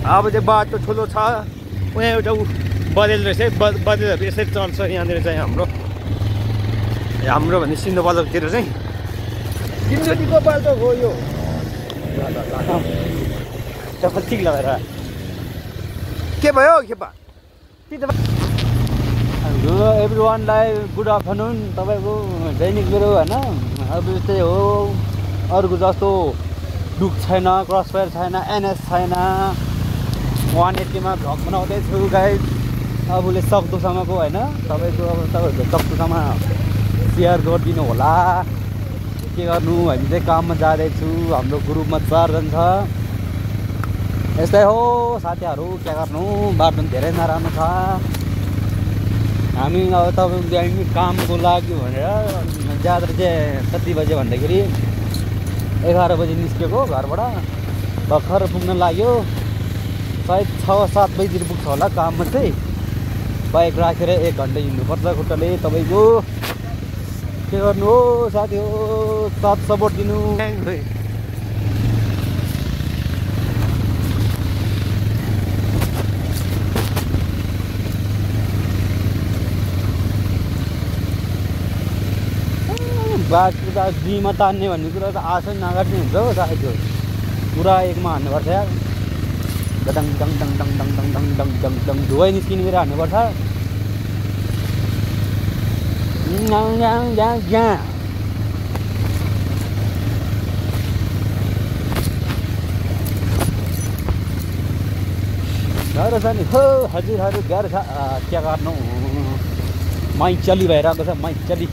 अब चाहिँ बाटो ठुलो छ उहाँ एउटा बदेल रहेछ बदेलहरू यसरी चल्छ यहाँनिर चाहिँ हाम्रो भन्ने सिन्धुपाल्चोकतिर चाहिँ तिनचोटिको बाटो हो यो ठिक लगाएर के भयो खेपा हेलो एभ्रिवानलाई गुड आफ्टरनुन तपाईँको दैनिक मेरो होइन अब यस्तै हो अरूको जस्तो डुक छैन क्रसफायर छैन एनएस छैन 180 मा भ्लग बनाउँदैछु गाइस अबले सक्दोसम्मको होइन तपाईँको अब तपाईँहरूले सक्दोसम्म सेयर गरिदिनु होला के गर्नु हामी चाहिँ काममा जाँदैछु हाम्रो ग्रुपमा 4 जन छ यस्तै हो साथीहरू के गर्नु बाटो धेरै नराम्रो छ हामी अब तपाईँको कामको लागि भनेर ज्यादा चाहिँ कति बजे भन्दाखेरि 11 बजे निस्केको घरबाट भर्खर पुग्न लाग्यो सायद 6-7 बजीतिर पुग्छ होला काममा चाहिँ बाइक राखेर 1 घन्टा हिँड्नुपर्छ खुट्टाले तपाईँको के गर्नु हो साथी हो साथ सपोर्ट दिनु बाटो जीमा तान्ने भन्ने कुरा त आशै नगर्ने हुन्छ हो साथी हो पुरा एकमा हान्नुपर्छ यार डङ डङ डङ डङ डङ डङ डङ डङ डङ डङ धुवाई निस्किने बेला हान्नुपर्छ गाह्रो छ नि हो हजुरहरू गाह्रो छ के गर्नु माइक चली भइरहेको छ माइक चली